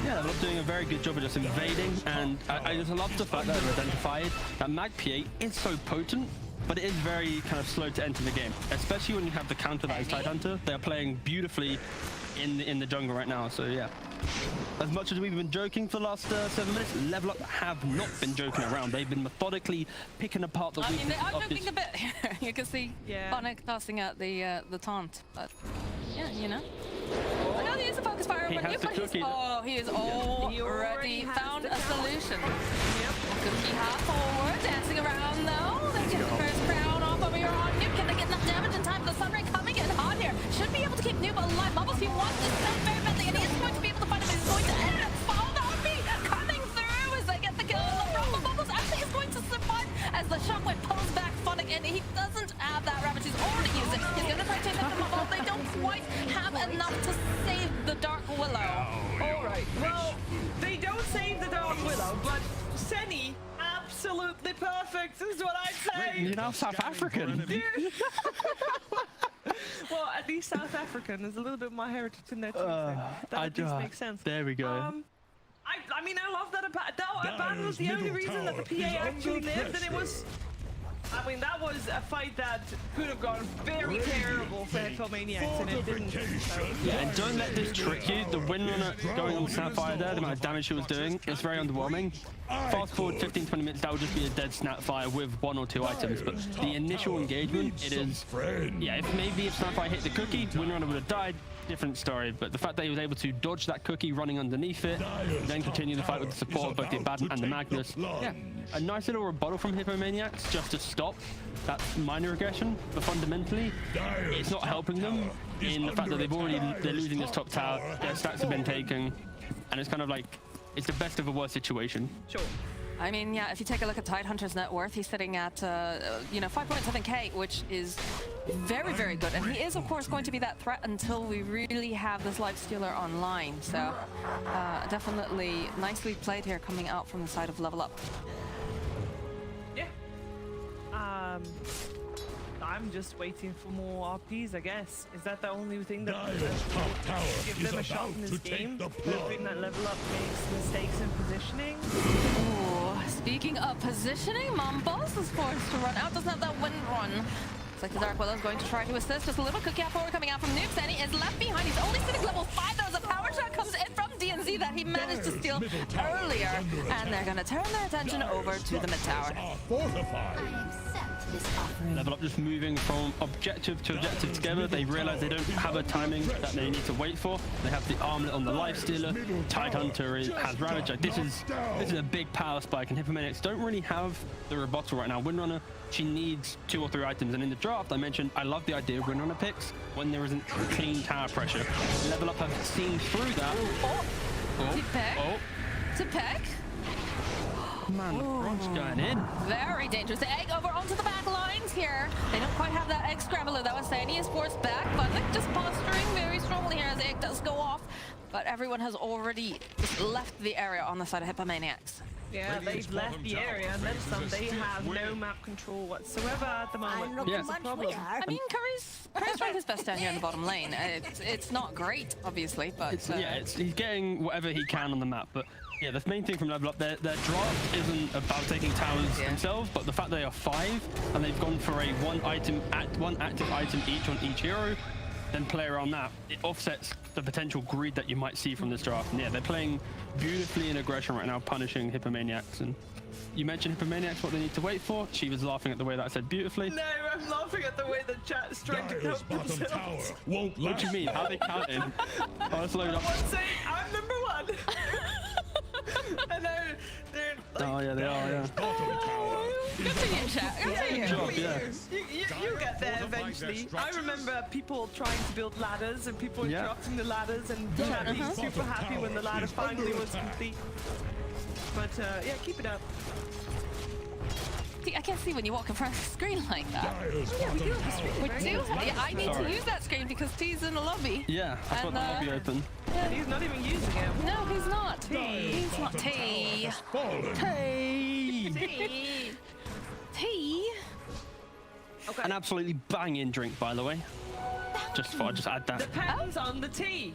Yeah, they're doing a very good job of just invading, and I just love the fact that they've identified that Mag PA is so potent, but it is very kind of slow to enter the game, especially when you have the counter that is Tidehunter. They're playing beautifully in the jungle right now, so yeah. As much as we've been joking for the last 7 minutes, Level Up have not been joking around. They've been methodically picking apart the I mean, they weaknesses are of joking this. a bit here. You can see Bonnet tossing out the taunt, but yeah, Oh, no, he is a focus fire. He But has you the put his, cookie. oh, he is He already already has found the a solution. Yep. Cookie hop forward, dancing around though. They get the first crown off over your on Noob. Can they get enough damage in time? The Sunray coming in hot here. Should be able to keep Noob alive. Bubbles, he wants this so very badly, and he is going to be able to find him. He's going to end it. Fall on me. Coming through as they get the kill. The Rumble Bubbles actually is going to survive as the shockwave pulls back Phonic, and he doesn't have that Ravage. He's already used it. He's going to try to take them up. They don't quite have enough to save the Dark Willow. All right. Well, they don't save the Dark Willow, but Senny, absolutely perfect is what I'd say. You're now South African. Well, at least South African. There's a little bit more heritage in there too. So that at least makes sense. There we go. I mean, I love that Abaddon was the only reason that the PA actually lived, and it was. I mean, that was a fight that could have gone very terrible for Hippomaniacs, and it didn't. So. Yeah, and don't let this trick you. The Windrunner going on Snapfire there, the amount of damage she was doing, it's very underwhelming. Fast forward 15-20 minutes, that would just be a dead Snapfire with 1 or 2 items. But the initial engagement, it is... Yeah, if Snapfire hit the cookie, Windrunner would have died. Different story, but the fact that he was able to dodge that cookie running underneath it, then continue the fight with the support of both the Abaddon and the Magnus. Yeah, a nice little rebuttal from Hippomaniacs just to stop that minor aggression, but fundamentally, it's not helping them in the fact that they're losing this top tower, their stacks have been taken, and it's kind of like, it's the best of a worst situation. Sure. I mean, yeah, if you take a look at Tidehunter's net worth, he's sitting at, 5.7k, which is very, very good. And he is, of course, going to be that threat until we really have this Lifestealer online. So definitely nicely played here coming out from the side of Level Up. I'm just waiting for more RPs, I guess. Is that the only thing that Dire's top tower give is them a shot about in to this take game? the Hoping that plunge. level up makes mistakes in positioning. Ooh, speaking of positioning, Mombos is forced to run out. Doesn't have that wind run. Looks like the Dark Willow is going to try to assist. Just a little cookie out forward coming out from Noobs, and he is left behind. He's only sitting level 5. That was a power shot comes in from DNZ that he managed to steal earlier. And they're going to turn their attention over to the mid tower. Are fortified. Accept this offering. Level Up just moving from objective to objective together. They realize they don't have a timing that they need to wait for. They have the armlet on the Lifestealer. Tidehunter has Ravage. Like, this is a big power spike, and Hippomaniacs don't really have the rebuttal right now. Windrunner, she needs 2 or 3 items, and in the draft I mentioned I love the idea of Windrunner picks when there isn't clean tower pressure. Level Up have seen through that. To peck. To peck. Man, the bronze going in. Very dangerous. The egg over onto the back lines here. They don't quite have that egg scrambler though. Sani is forced back, but they're just posturing very strongly here as the egg does go off. But everyone has already just left the area on the side of Hippomaniacs. Yeah, they've left the area and then some. They have no map control whatsoever at the moment. I'm looking Yeah. much problem. weirder. I mean, Curry's trying his best down here in the bottom lane. It's not great, obviously, but He's getting whatever he can on the map, but yeah, the main thing from Level Up, their draft isn't about taking towers themselves, but the fact they are 5 and they've gone for a one active item each on each hero, then play around that. It offsets the potential greed that you might see from this draft. And yeah, they're playing beautifully in aggression right now, punishing Hippomaniacs. And you mentioned Hippomaniacs, what they need to wait for. She was laughing at the way that I said beautifully. No, I'm laughing at the way the chat's trying to Dire's count bottom tower themselves. won't What last. do you mean? How are they counting? Oh, let's load up. One saying, I'm number 1. And they're like, Oh yeah, they are, yeah. Bottom tower good to you, chat. Good to you. Good job, yeah. you get there eventually. I remember people trying to build ladders and people Yeah. interrupting the ladders and chat being super happy when the ladder finally was complete. But yeah, keep it up. See, I can't see when you walk in front of the screen like that. Dire's bottom tower. We do. Yeah, I need to Sorry. use that screen because T's in the lobby. Yeah, I've got And, the lobby open. And he's not even using it. No, he's not. T. He's not T. Has fallen. Hey! T. T. Okay. An absolutely banging drink, by the way. Just thought I'd just add that. Depends on the tea.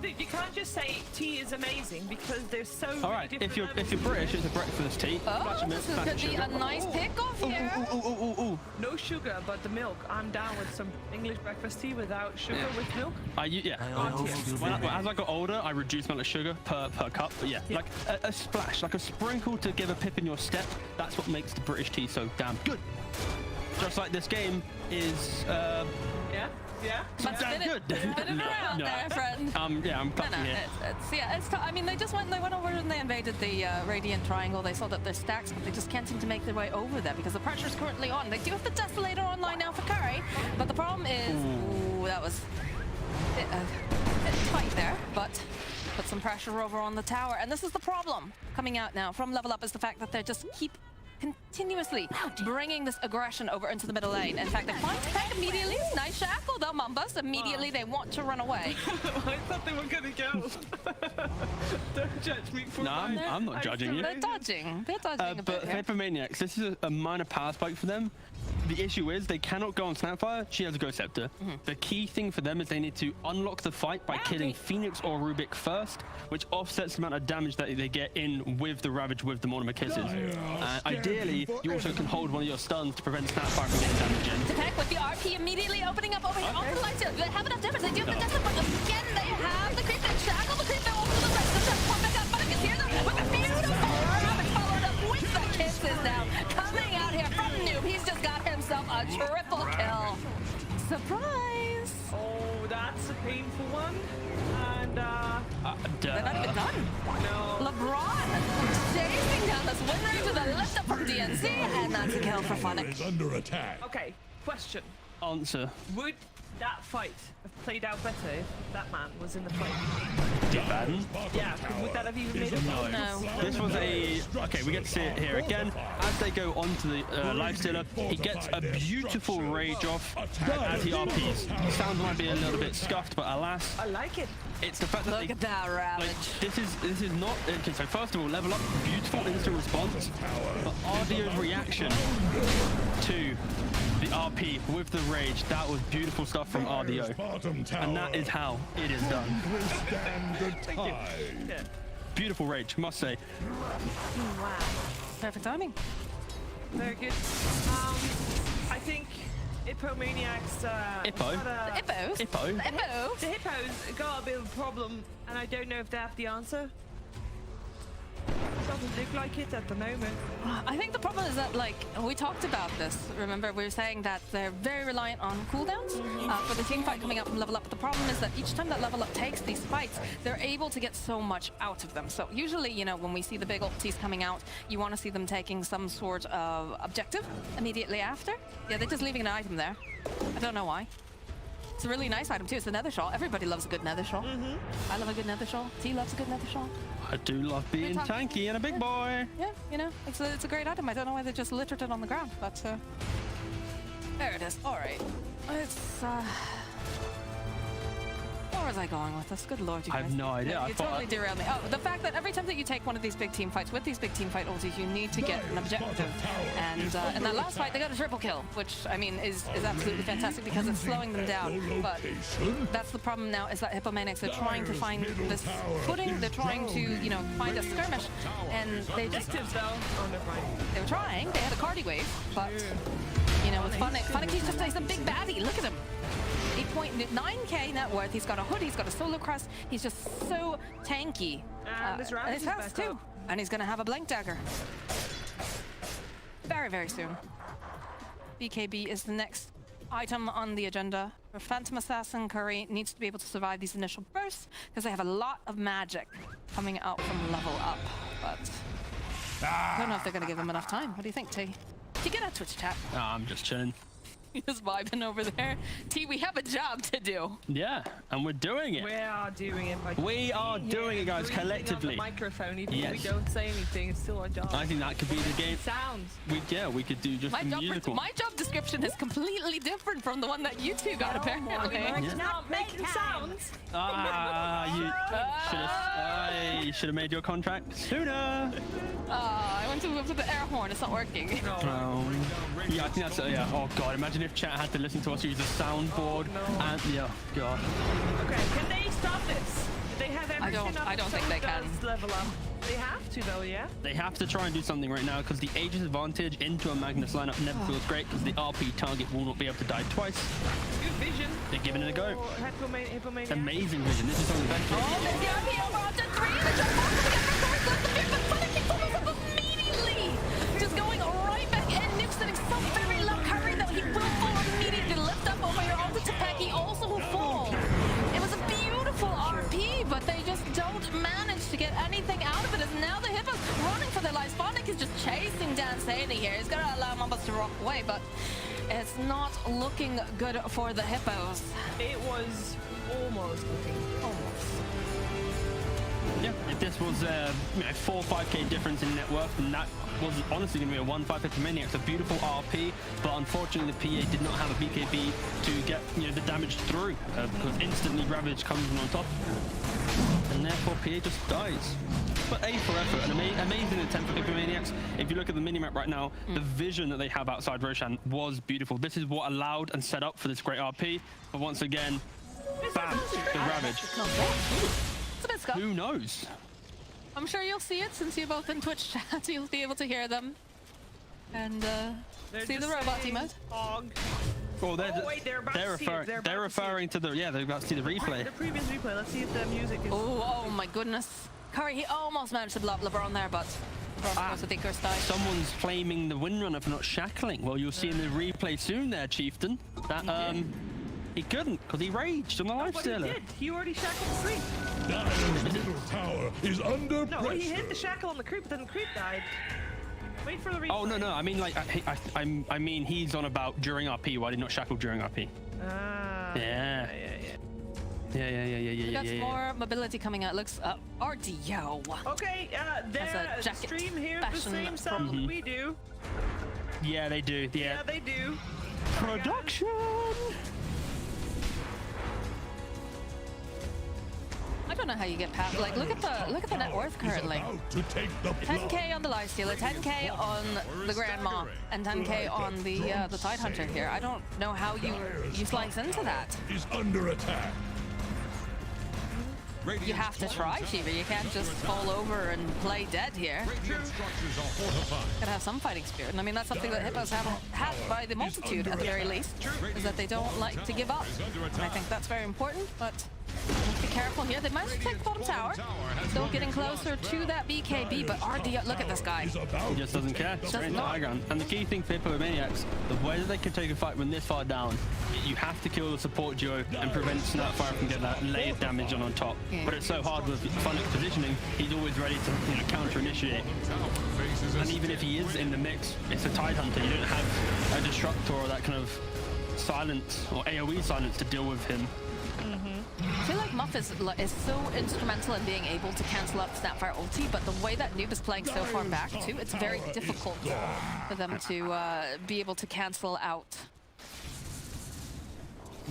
You can't just say tea is amazing because there's so All many right, different if you're levels. British, it's a breakfast tea. Oh, Splash of milk, this is splash could of be sugar. a nice pick-off here. Ooh. No sugar, but the milk. I'm down with some English breakfast tea without sugar with milk. As I got older, I reduced the amount of sugar per cup. But yeah, like a splash, like a sprinkle to give a pip in your step. That's what makes the British tea so damn good. Just like this game is Yeah. But damn spin it, good. spin it around there, friend. Yeah, I'm No, clapping here. it's I mean, they went over and they invaded the Radiant Triangle. They saw that there's stacks, but they just can't seem to make their way over there because the pressure's currently on. They do have the Desolator online now for Curry, but the problem is, ooh, that was a bit tight there, but put some pressure over on the tower. And this is the problem coming out now from Level Up is the fact that they just keep continuously bringing this aggression over into the middle lane. In fact, they find Tech immediately. Nice shackle though, Mumbus. Immediately they want to run away. I thought they were gonna go. Don't judge me for No, mine. I'm not judging you. They're dodging. They're dodging a But bit here. Hippomaniacs, this is a minor power spike for them. The issue is they cannot go on Snapfire. She has a Ghost Scepter. The key thing for them is they need to unlock the fight by killing Phoenix or Rubik first, which offsets the amount of damage that they get in with the Ravage with the Mortimer Kisses. Ideally, you also can hold one of your stuns to prevent Snapfire from getting damage in. Tech with the RP immediately opening up over here on the lights here. They have enough damage. They do have the Desert, but again, they have the creep and shackle. The creep they're over to the right. The shot pop back up, but I can hear them with the beautiful Ravage followed up with the kisses now. Coming out here from Noob. He's just got himself a triple kill. Surprise! Oh, that's a painful one. And They're not even done. no. LeBron chasing down this win rate with a lift up from DNC, and that's a kill for Funnick. Is under attack. Okay, question. Answer. Would that fight have played out better if that man was in the fight? Ben? Yeah, would that have even made it? No. This was a... Okay, we get to see it here again. As they go onto the Lifestealer, he gets a beautiful rage off as he RPs. Sounds might be a little bit scuffed, but alas, I like it. it's the fact that Look at that ravage. like, this is not... Okay, so first of all, level up, beautiful instant response, but RDO's reaction to the RP with the rage, that was beautiful stuff from RDO. And that is how it is done. Withstand the tide. Yeah. Beautiful rage, must say. Wow. Perfect timing. Very good. I think Hippomaniacs. Hippo? Hippos? Hippo? Hippos? The hippos got a bit of a problem, and I don't know if they have the answer. Doesn't look like it at the moment. I think the problem is that, like, we talked about this. Remember, we were saying that they're very reliant on cooldowns for the team fight coming up from level up. But the problem is that each time that level up takes these fights, they're able to get so much out of them. So usually, you know, when we see the big ultis coming out, you want to see them taking some sort of objective immediately after. Yeah, they're just leaving an item there. I don't know why. It's a really nice item too. It's a nether shawl. Everybody loves a good nether shawl. I love a good nether shawl. T loves a good nether shawl. I do love being talk- tanky and a big boy. Yeah, you know, it's a great item. I don't know why they just littered it on the ground, but there it is. All right, it's where was I going with this? Good lord, you I guys. have no idea. Yeah, I you thought totally derailed me. Oh, the fact that every time that you take one of these big team fights with these big team fight ultis, you need to get an objective. And in that last fight, they got a triple kill, which I mean is absolutely fantastic because it's slowing them down. But that's the problem now is that Hippomaniacs are trying to find this footing. They're trying to, you know, find a skirmish, and they just Objectives though. Oh, never mind. they were trying. They had a cardi wave, but you know, with Funnick, he's just he's a big baddie. Look at him. 8.9k net worth. He's got a hood. He's got a solar crest. He's just so tanky. And his Ravage his is house back too. up. And he's gonna have a blank dagger. Very, very soon. BKB is the next item on the agenda. For Phantom Assassin, Curry needs to be able to survive these initial bursts because they have a lot of magic coming out from level up. But I don't know if they're gonna give them enough time. What do you think, T? T, get out Twitch chat. I'm just chilling. Just vibing over there. T, we have a job to do. Yeah, and we're doing it. We are doing it. By We are being doing here it, guys, breathing on the collectively. microphone, even if Yes. we don't say anything, it's still our job. I think that could be the game. Sounds. We could do just My the job, musical. my job description is completely different from the one that you two got, apparently. Not making sounds. You should have made your contract sooner. I went to move to the air horn. It's not working. Yeah, I think that's yeah. Oh god, imagine if chat had to listen to us use a soundboard. And yeah, god. Okay, can they stop this? Do they have everything up I don't so think they it can. does level up? They have to though, yeah? They have to try and do something right now because the Aegis advantage into a Magnus lineup never feels great because the RP target will not be able to die twice. Good vision. They're giving it a go. For Hippomaniacs. Amazing vision. This is something better. Oh, there's the RP over onto 3. The jump off to get the first left the bit, but Funny keeps almost up immediately. Just going right back in. Nuke sitting so very low. Curry, though, he will fall immediately. Lift up over here onto Tepeki, also will fall. It was a beautiful RP, but they just don't manage to get anything out of it. As now the Hippos running for their lives. Funnick is just chasing down Sadie here. He's gonna allow Mambas to rock away, but it's not looking good for the Hippos. It was almost looking. Yeah, if this was a 4 or 5k difference in net worth, then that was honestly going to be a 1-5 Hippomaniacs. A beautiful RP, but unfortunately the PA did not have a BKB to get the damage through because instantly Ravage comes in on top, and therefore PA just dies. But A for effort, an amazing attempt for Hippomaniacs. If you look at the minimap right now, the vision that they have outside Roshan was beautiful. This is what allowed and set up for this great RP. But once again, bam, the Ravage. It's a bit scuffed. Who knows? I'm sure you'll see it since you're both in Twitch chat. You'll be able to hear them and see the robot emote. Hog. Well, They're about to see it. they're referring to the they're about to see the replay. The previous replay. Let's see if the music is. Oh my goodness. Curry, he almost managed to block LeBron there, but LeBron the Dinkers died. Someone's flaming the Windrunner for not shackling. Well, you'll see in the replay soon there, Chieftain. That he couldn't because he raged on the But he Lifestealer. did. He already shackled the creep. Dire's middle tower is under No, pressure. he hit the shackle on the creep, but then the creep died. Wait for the replay. Oh no, I mean like I mean he's on about during RP. Why did not shackle during RP? Ah. Yeah. We got some Yeah. more mobility coming out. Looks RDO. Okay, their jacket stream here the fashion same setup that we do. Yeah, they do. Yeah, they do. Production. I don't know how you get past. Like, look at the net worth currently. To take the 10k on the Lifestealer, 10k on the Grandma, and 10k on the Tidehunter here. I don't know how you slice into that. is under attack. You have to try, Shiva. You can't just fall over and play dead here. Radiant structures are fortified. Gotta have some fighting spirit. And I mean, that's something that Hippos have had by the multitude, at the very least, is that they don't like to give up. And I think that's very important, but let's be careful here. They managed to take the bottom tower. Still getting closer to that BKB, but RD, look at this guy. He just doesn't care. Straight into the high ground. And the key thing for Hippomaniacs, the way that they can take a fight when this far down, you have to kill the support duo and prevent Snapfire from getting that layered damage on top. But it's so hard with Funnick's positioning, he's always ready to counter-initiate. And even if he is in the mix, it's a Tidehunter. You don't have a Destructor or that kind of silence or AoE silence to deal with him. I feel like Muff is so instrumental in being able to cancel out Snapfire ulti, but the way that Noob is playing so far back too, it's very difficult for them to be able to cancel out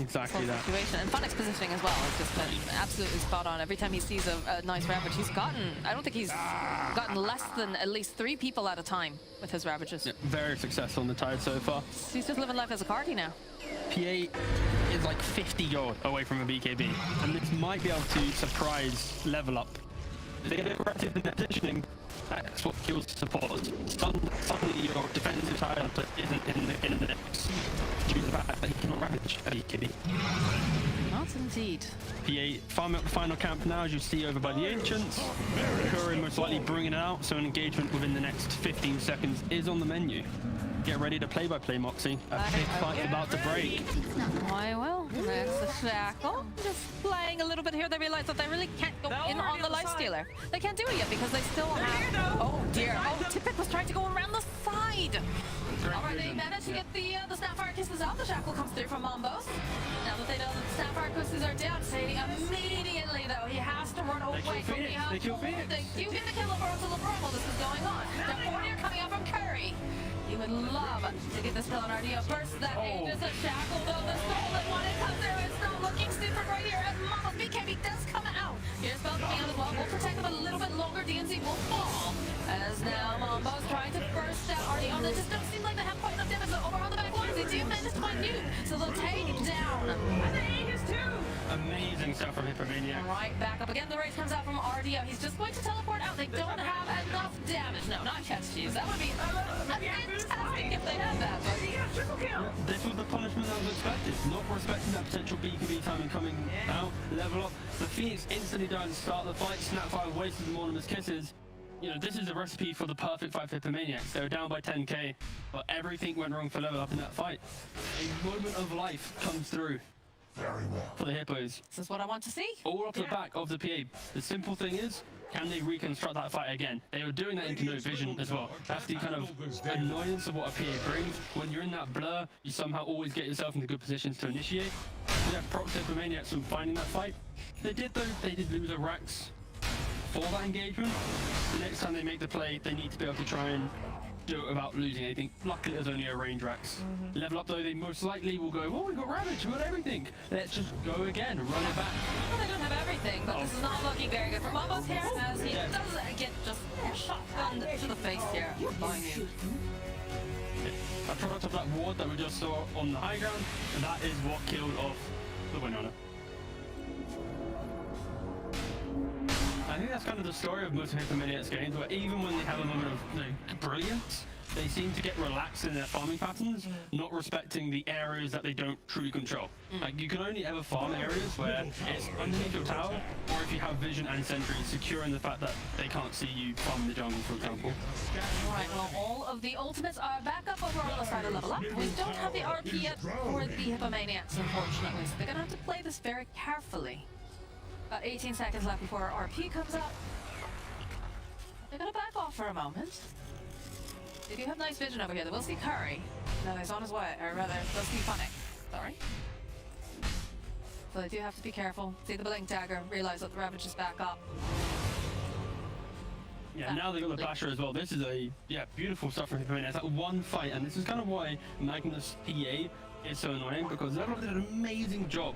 Exactly that. situation. And Funnick's positioning as well has just been absolutely spot on. Every time he sees a nice Ravage, he's gotten, I don't think he's gotten less than at least 3 people at a time with his Ravages. Yeah, very successful on the Tide so far. He's just living life as a cardi now. PA is like 50 gold away from a BKB, and this might be able to surprise level up. If they get aggressive in their positioning, that's what kills supporters. Suddenly your defensive Tide isn't in the mix due to the fact that he cannot ravage a BKB. Not indeed. PA farm up the final camp now, as you see over by the Ancients. Curry most likely bringing it out, so an engagement within the next 15 seconds is on the menu. Get ready to play-by-play, Moxie. A big fight's about to break. Why, well, there's the Shackle. Just playing a little bit here. They realize that they really can't go in on the Lifestealer. They can't do it yet because they still have... Oh, dear. Oh, Tippett was trying to go around the side. All right, they managed to get the Snapfire Kisses out. The Shackle comes through from Mombos. Now that they know that the Snapfire Kisses are down, Sadie immediately, though, he has to run away from the They kill Phoenix. You get the kill over to LeBron while this is going on. Now, Fournier coming up from Curry. He would love to get this kill on RDO. First, that Aegis of Shackle, though, the stolen one, it comes through. It's not looking super right here as Mama's BKB does come out. Here's Bell coming out as well. We'll protect them a little bit longer. DNC will fall. As now Mambo's trying to burst out RDO. They just don't seem like they have quite enough damage over on the back lines. They do manage to find Noob, so they'll take it down. And the Aegis too. Amazing stuff from Hippomaniacs. Right, back up again. The race comes out from RDO. He's just going to teleport out. They don't have enough damage. No, not catch cheese. That would be fantastic if they had that. But This was the punishment that was expected. Not respecting that potential BKB timing coming out, level up. The Phoenix instantly died to start the fight. Snapfire wasted them all of his kisses. You know, this is a recipe for the perfect fight for Hippomaniacs. They were down by 10k, but everything went wrong for level up in that fight. A moment of life comes through. Very well. For the Hippos. this is what I want to see. All off the back of the PA. The simple thing is, can they reconstruct that fight again? They were doing that into no vision as well. That's the kind of annoyance of what a PA brings. When you're in that blur, you somehow always get yourself into good positions to initiate. Yeah, props to Hippomaniacs from finding that fight. They did though, they did lose a Rax for that engagement. The next time they make the play, they need to be able to try and do it without losing anything. Luckily, there's only a range Rax. Level up though, they most likely will go, oh, we got Ravage, we got everything. Let's just go again, run it back. Well, they don't have everything, but this is not looking very good for Mombos here as he does get just shotgunned to the face here by Noob. A product of that ward that we just saw on the high ground, and that is what killed off the Winona. I think that's kind of the story of most of Hippomaniacs games, where even when they have a moment of brilliance, they seem to get relaxed in their farming patterns, not respecting the areas that they don't truly control. Like, you can only ever farm areas where it's underneath your tower, or if you have vision and sentry, securing the fact that they can't see you farm the jungle, for example. Alright, well, all of the ultimates are back up over on the side of level up. We don't have the RP yet for the Hippomaniacs, unfortunately, so they're gonna have to play this very carefully. 18 seconds left before our RP comes up. They're gonna back off for a moment. They do have nice vision over here. They will see Curry. No, he's on his way. Or rather, they'll see Funnick. Sorry. So they do have to be careful. See the blink dagger. Realize that the Ravage is back up. Yeah, now they got the Basher as well. This is a beautiful stuff from Hippomaniacs. It's like one fight, and this is kind of why Magnus PA is so annoying, because Level Up did an amazing job.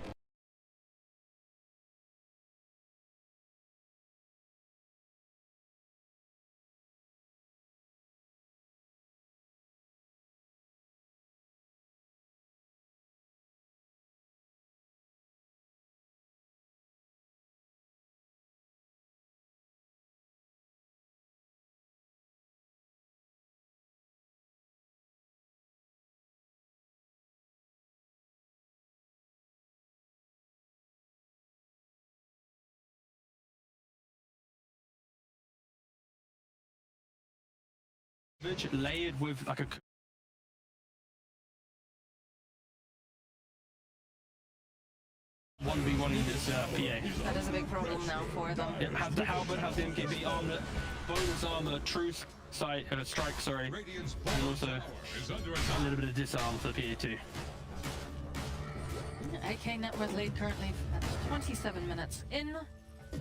Layered with like a 1v1 this PA. That is a big problem now for them. Yeah, have the halberd, have the MKB armlet, bonus armor, truth, strike, sorry, Radiant's and also tower is under a attack. little bit of disarm for the PA too. AK net worth lead currently at 27 minutes in.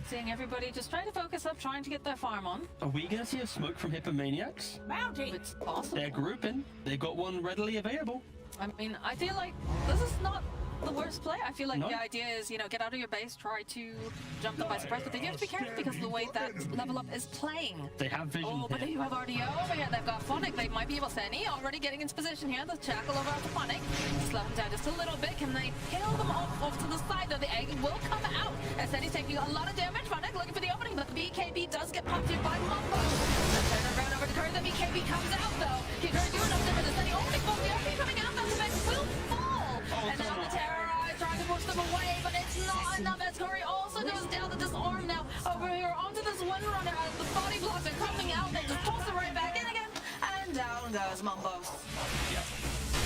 Seeing everybody just trying to focus up, trying to get their farm on. Are we gonna see a smoke from Hippomaniacs? It's possible. They're grouping. They got one readily available. I mean, I feel like this is not the worst play. I feel like No. the idea is, you know, get out of your base, try to jump them by surprise, but they do have to be careful because of the way that Level Up is playing. They have vision. Oh, but here. you have RDO over here. They've got Funnick. They might be able to Senny already getting into position here. The Shackle over to Funnick. Slow him down just a little bit. Can they kill them off to the side? Though the egg will come out. As Senny's taking a lot of damage. Funnick looking for the opening, but the BKB does get popped here by Mumbo. Turn around over to Curry. The BKB comes out though. Can Curry do enough damage? The Senny only falls. The OP coming out. That the mech will fall. And now the Terrorize trying to push them away, but it's not enough. As Curry also goes down to disarm now. Over here onto this Windrunner as the body blocks are coming out. They just toss it right back in again. And down goes Mumbo.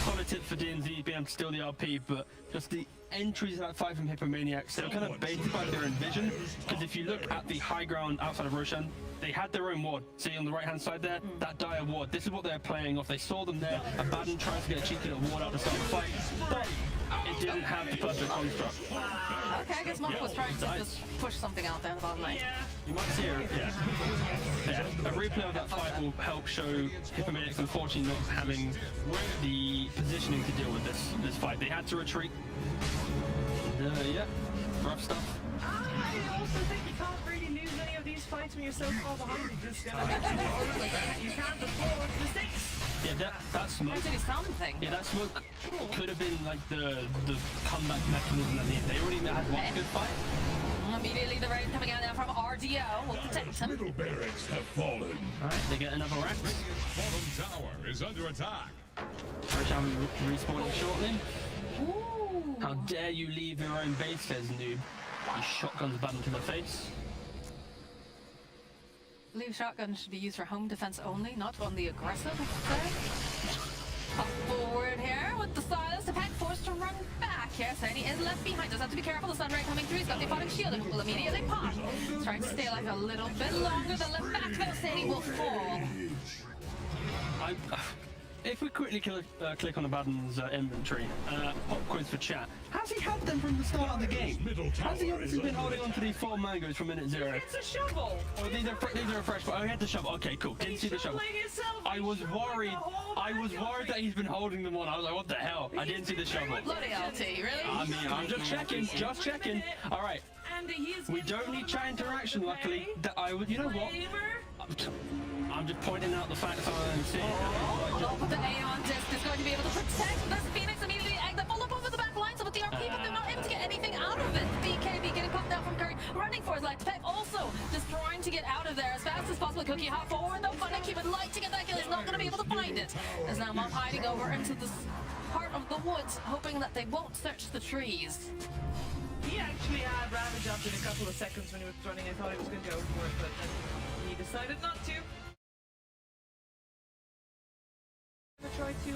Solid tip for DNZ being able to steal the RP, but just the entries in that fight from Hippomaniacs, they were kind of baited by their own vision, because if you look at the high ground outside of Roshan, they had their own ward. See on the right hand side there, that dire ward. This is what they're playing off. They saw them there. Abaddon tries to get a cheeky little ward out to start the fight, but it didn't have the perfect construct. Okay, I guess Mumbo was trying to just push something out there in the bottom lane. You might see a replay of that fight will help show Hippomaniacs unfortunately not having the positioning to deal with this fight. They had to retreat. Yeah, rough stuff. I also think you can't really lose any of these fights when you're so far behind. You're just gonna you can't afford mistakes. Yeah, that smoke. Trying to do something. Yeah, that smoke could have been like the comeback mechanism at the end. They already had one good fight. Immediately the raid coming out now from RDO will protect him. Middle barracks have fallen. Alright, they get another rack. Bottom tower is under attack. Roshan respawning shortly. Ooh. How dare you leave your own base, says Noob. He shotguns Abaddon to the face. I believe shotgun should be used for home defense only, not on the aggressive side. Up forward here with the Silas. The pack forced to run back here. Sandy is left behind. Does have to be careful. The Sunray coming through. He's got the Hipponic shield and will immediately pop. He's trying to stay like a little bit longer. The left back though. Sandy will fall. If we quickly click on Abaddon's inventory, pop quiz for chat. Has he had them from the start of the game? Has he obviously been holding on to these 4 mangoes from minute 0? It's a shovel. Oh, these are a fresh. Oh, he had the shovel. Okay, cool. Didn't see the shovel. I was worried. That he's been holding them on. I was like, what the hell? I didn't see the shovel. Bloody LT, really? I mean, I'm just checking. Just checking. All right. We don't need chat interaction. Luckily, that I would. You know what? I'm just pointing out the facts I'm seeing. Oh, but the Aeon disc is going to be able to protect this Phoenix immediately. They pull up over the back line, so with the RP, but they're not able to get anything out of it. BKB getting popped out from Curry, running for his life. Peck also just trying to get out of there as fast as possible. Cookie hop forward, though. Funnick, keep it light to get that kill. He's not going to be able to find it. As now Mom hiding over into this part of the woods, hoping that they won't search the trees. He actually had Ravage up in a couple of seconds when he was running. I thought he was going to go for it, but then he decided not to. Try to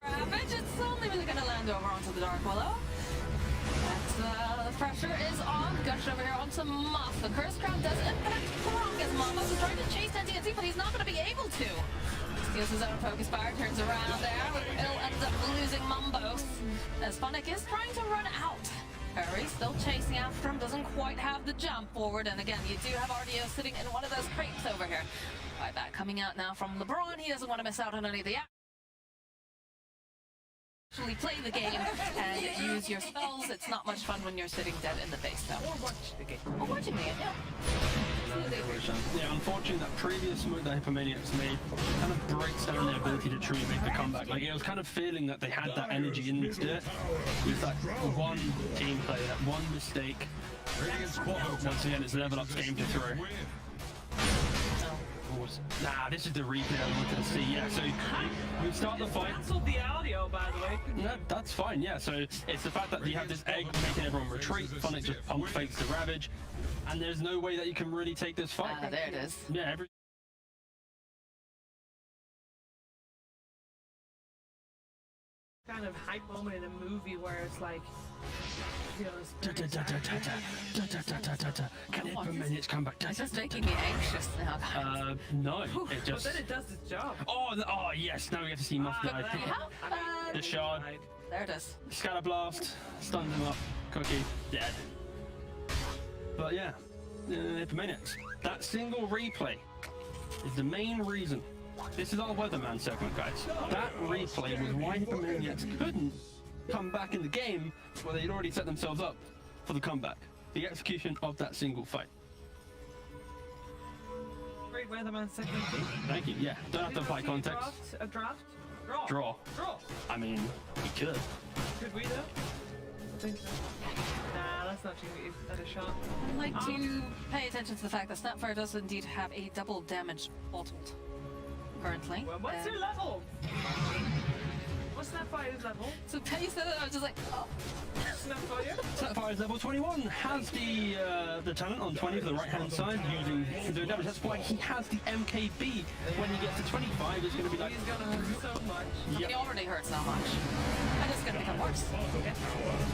Ravage, it's only really going to land over onto the Dark Willow. But the pressure is on Gush over here onto Muff. The Curse Crowd does impact Prong as Mamos is trying to chase NTNT, but he's not going to be able to. Steals his own focus fire, turns around there. He'll end up losing Mumbos as Funnick is trying to run out. Curry still chasing after him, doesn't quite have the jump forward, and again, you do have RDO sitting in one of those crates over here. Right back coming out now from LeBron. He doesn't want to miss out on any of the actually play the game and use your spells. It's not much fun when you're sitting dead in the base, though. Or watch the game. Or watching the game, yeah. Yeah, unfortunately, that previous smoke that Hippomaniacs made kind of breaks down their ability to truly make the comeback. Like, it was kind of feeling that they had that energy in it. With that one team play, that one mistake. Once again, it's Level Up's game to throw. Nah, this is the replay I wanted to see. Yeah, so we start the fight. Cancelled the audio, by the way. No, that's fine. Yeah, so it's the fact that you have this egg making everyone retreat. Funnick just pump fakes the Ravage, and there's no way that you can really take this fight. There it is. Yeah, every. Kind of hype moment in a movie where it's like, you know, Can Hippomaniacs come back? It's just making me anxious now, guys. No, it but just. then it does its job. Oh, yes. Now we get to see Muff die. The shard, There it is. scatter blast, stuns him up. Cookie dead. But yeah, Hippomaniacs. That single replay is the main reason. This is our Weatherman segment, guys. That replay was why Hippomaniacs couldn't come back in the game where they'd already set themselves up for the comeback. The execution of that single fight. Great Weatherman segment. Thank you. Yeah, don't have to apply context. A draft? Draw. I mean, we could. Could we though? I think so. Nah, that's not too at a shot. I'd like to pay attention to the fact that Snapfire does indeed have a double damage bottled currently. Well, what's your level? What's Snapfire's level? So Penny said it, I was just like, oh. Snapfire? Snapfire's level 21 has the talent on 20 for the right hand side using doing damage. That's why he has the MKB. When he gets to 25, it's going to be like. He's gonna hurt so much. Yep. He already hurts so much. And it's gonna become worse.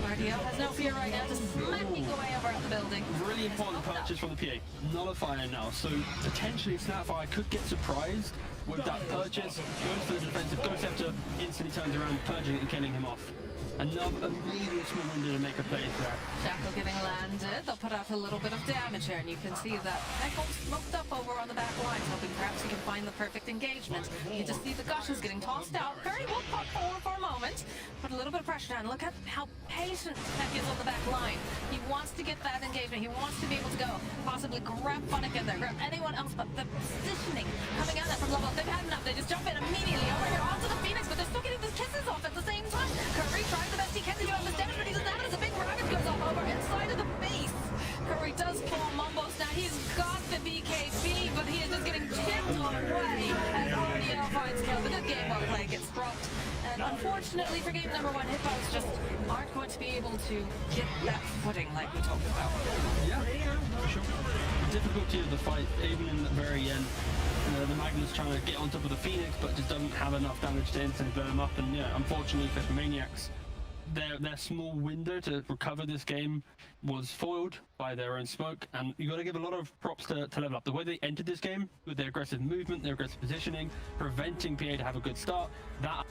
RDO has no fear right now, just smacking away over at the building. Really important purchase from the PA. Nullifier now, so potentially Snapfire could get surprised with that purchase. Goes for the defensive, goes after, instantly turns around, purging it and killing him off. Another really small window to make a play there. Shackle getting landed. They'll put out a little bit of damage here, and you can see that Echo smoked up over on the back lines, hoping perhaps he can find the perfect engagement. You just see the gushes getting tossed out. Curry will pop forward for a moment, put a little bit of pressure down. Look at how patient Tech is on the back line. He wants to get that engagement. He wants to be able to go, possibly grab Funnick in there, grab anyone else, but the positioning coming out there from level, they've had enough. They just jump in immediately over here onto the Phoenix, but they're still getting the kisses off at the same time. Curry tries the best he can to do all this damage, but he doesn't have it as a big rocket goes off over inside of the base. Curry does pull Mumbos now. He's got the BKB, but he is just getting chipped away as RDO finds kill. The good game well play gets dropped. And unfortunately for game number one, Hippos just aren't going to be able to get that footing like we talked about. Yeah, sure. The difficulty of the fight, even in the very end, the Magnus trying to get on top of the Phoenix, but just doesn't have enough damage to instantly burn him up. And yeah, unfortunately for Hippomaniacs, their small window to recover this game was foiled by their own smoke, and you got to give a lot of props to Level Up. The way they entered this game with their aggressive movement, their aggressive positioning, preventing PA to have a good start, that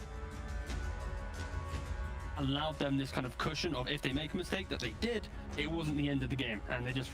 allowed them this kind of cushion of if they make a mistake, that they did, it wasn't the end of the game, and they just